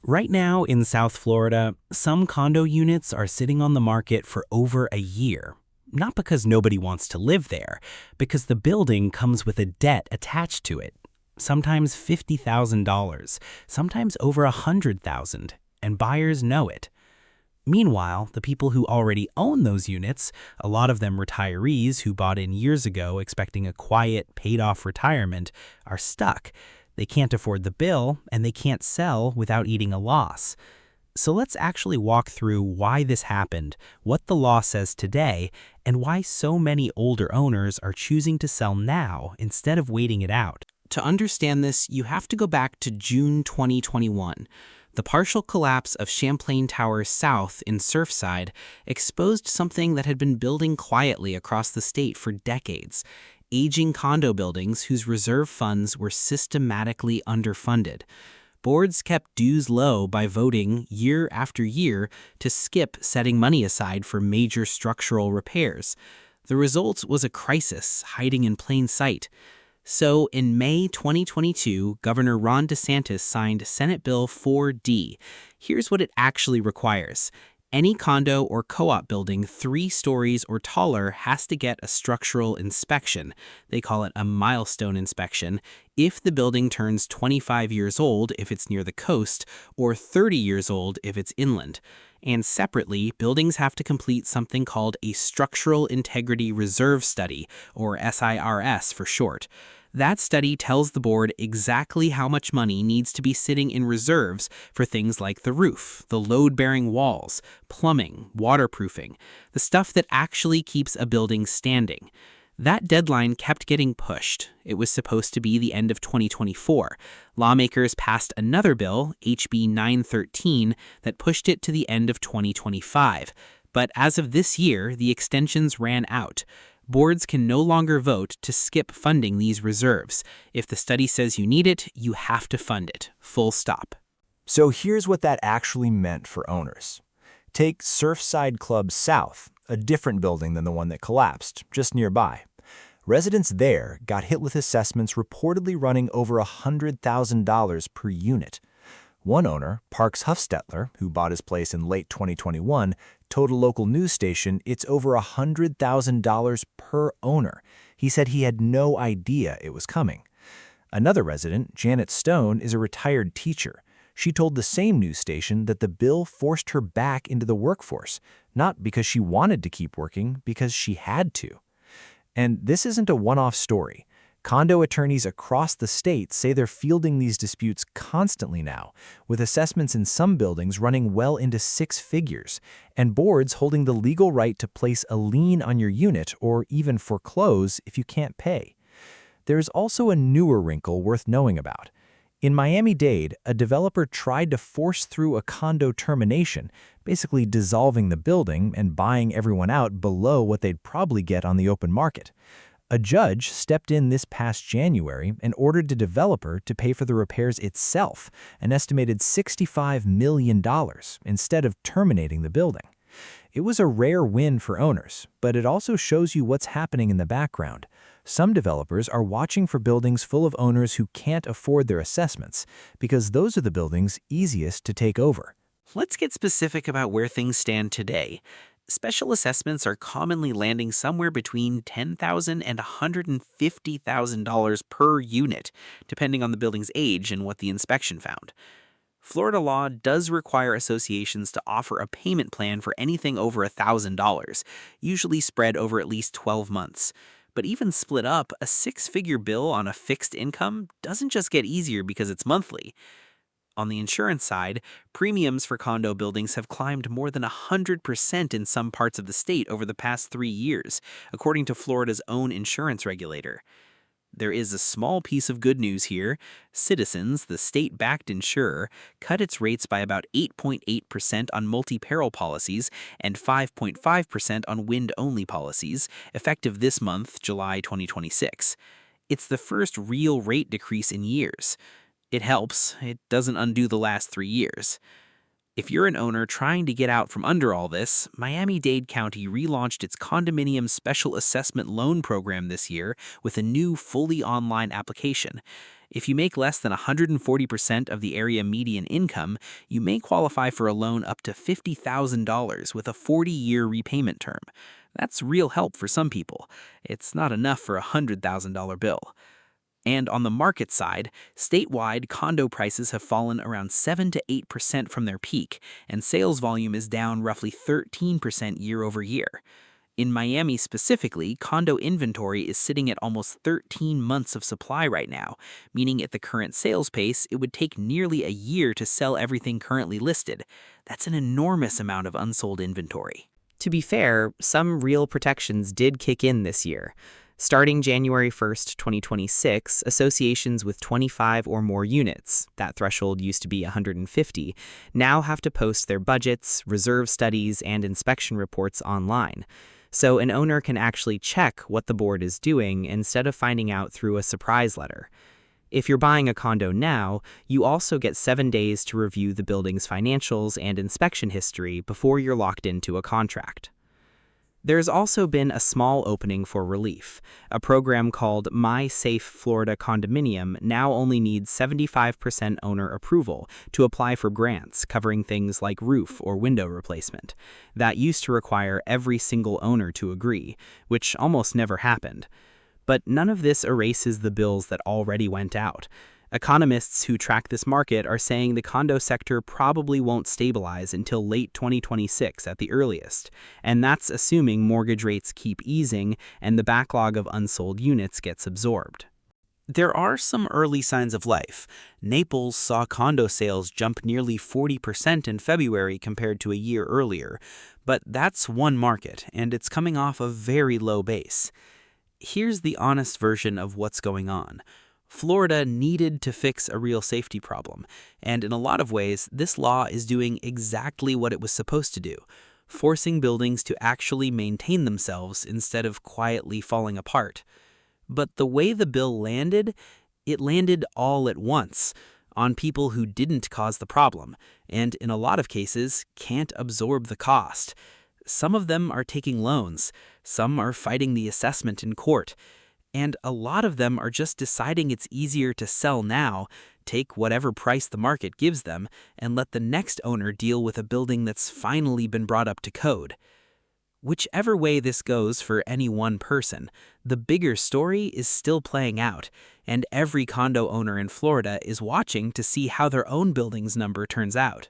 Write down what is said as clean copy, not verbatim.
Right now in South Florida, some condo units are sitting on the market for over a year. Not because nobody wants to live there, because the building comes with a debt attached to it. Sometimes $50,000, sometimes over $100,000, and buyers know it. Meanwhile, the people who already own those units, a lot of them retirees who bought in years ago expecting a quiet, paid-off retirement, are stuck. They can't afford the bill, and they can't sell without eating a loss. So let's actually walk through why this happened, what the law says today, and why so many older owners are choosing to sell now instead of waiting it out. To understand this, you have to go back to June 2021. The partial collapse of Champlain Tower South in Surfside exposed something that had been building quietly across the state for decades: aging condo buildings whose reserve funds were systematically underfunded. Boards kept dues low by voting year after year to skip setting money aside for major structural repairs. The result was a crisis hiding in plain sight. So in May 2022, Governor Ron DeSantis signed Senate Bill 4D. Here's what it actually requires. Any condo or co-op building 3 stories or taller has to get a structural inspection. They call it a milestone inspection if the building turns 25 years old if it's near the coast, or 30 years old if it's inland. And separately, buildings have to complete something called a Structural Integrity Reserve Study, or SIRS for short. That study tells the board exactly how much money needs to be sitting in reserves for things like the roof, the load-bearing walls, plumbing, waterproofing, the stuff that actually keeps a building standing. That deadline kept getting pushed. It was supposed to be the end of 2024. Lawmakers passed another bill, HB 913, that pushed it to the end of 2025. But as of this year, the extensions ran out. Boards can no longer vote to skip funding these reserves. If the study says you need it, you have to fund it. Full stop. So here's what that actually meant for owners. Take Surfside Club South, a different building than the one that collapsed, just nearby. Residents there got hit with assessments reportedly running over $100,000 per unit. One owner, Parks Huffstetler, who bought his place in late 2021, told a local news station it's over $100,000 per owner. He said he had no idea it was coming. Another resident, Janet Stone, is a retired teacher. She told the same news station that the bill forced her back into the workforce, not because she wanted to keep working, because she had to. And this isn't a one-off story. Condo attorneys across the state say they're fielding these disputes constantly now, with assessments in some buildings running well into 6 figures, and boards holding the legal right to place a lien on your unit or even foreclose if you can't pay. There's also a newer wrinkle worth knowing about. In Miami-Dade, a developer tried to force through a condo termination, basically dissolving the building and buying everyone out below what they'd probably get on the open market. A judge stepped in this past January and ordered the developer to pay for the repairs itself, an estimated $65 million, instead of terminating the building. It was a rare win for owners, but it also shows you what's happening in the background. Some developers are watching for buildings full of owners who can't afford their assessments, because those are the buildings easiest to take over. Let's get specific about where things stand today. Special assessments are commonly landing somewhere between $10,000 and $150,000 per unit, depending on the building's age and what the inspection found. Florida law does require associations to offer a payment plan for anything over $1,000, usually spread over at least 12 months. But even split up, a 6-figure bill on a fixed income doesn't just get easier because it's monthly. On the insurance side, premiums for condo buildings have climbed more than 100% in some parts of the state over the past 3 years, according to Florida's own insurance regulator. There is a small piece of good news here. Citizens, the state-backed insurer, cut its rates by about 8.8% on multi-peril policies and 5.5% on wind-only policies, effective this month, July 2026. It's the first real rate decrease in years. It helps. It doesn't undo the last 3 years. If you're an owner trying to get out from under all this, Miami-Dade County relaunched its condominium special assessment loan program this year with a new fully online application. If you make less than 140% of the area median income, you may qualify for a loan up to $50,000 with a 40-year repayment term. That's real help for some people. It's not enough for a $100,000 bill. And on the market side, statewide condo prices have fallen around 7 to 8% from their peak, and sales volume is down roughly 13% year over year. In Miami specifically, condo inventory is sitting at almost 13 months of supply right now, meaning at the current sales pace, it would take nearly a year to sell everything currently listed. That's an enormous amount of unsold inventory. To be fair, some real protections did kick in this year. Starting January 1st, 2026, associations with 25 or more units, that threshold used to be 150, now have to post their budgets, reserve studies, and inspection reports online. So an owner can actually check what the board is doing instead of finding out through a surprise letter. If you're buying a condo now, you also get 7 days to review the building's financials and inspection history before you're locked into a contract. There's also been a small opening for relief. A program called My Safe Florida Condominium now only needs 75% owner approval to apply for grants covering things like roof or window replacement. That used to require every single owner to agree, which almost never happened. But none of this erases the bills that already went out. Economists who track this market are saying the condo sector probably won't stabilize until late 2026 at the earliest, and that's assuming mortgage rates keep easing and the backlog of unsold units gets absorbed. There are some early signs of life. Naples saw condo sales jump nearly 40% in February compared to a year earlier, but that's one market, and it's coming off a very low base. Here's the honest version of what's going on. Florida needed to fix a real safety problem, and in a lot of ways, this law is doing exactly what it was supposed to do, forcing buildings to actually maintain themselves instead of quietly falling apart. But the way the bill landed, it landed all at once, on people who didn't cause the problem, and in a lot of cases, can't absorb the cost. Some of them are taking loans, some are fighting the assessment in court, and a lot of them are just deciding it's easier to sell now, take whatever price the market gives them, and let the next owner deal with a building that's finally been brought up to code. Whichever way this goes for any one person, the bigger story is still playing out, and every condo owner in Florida is watching to see how their own building's number turns out.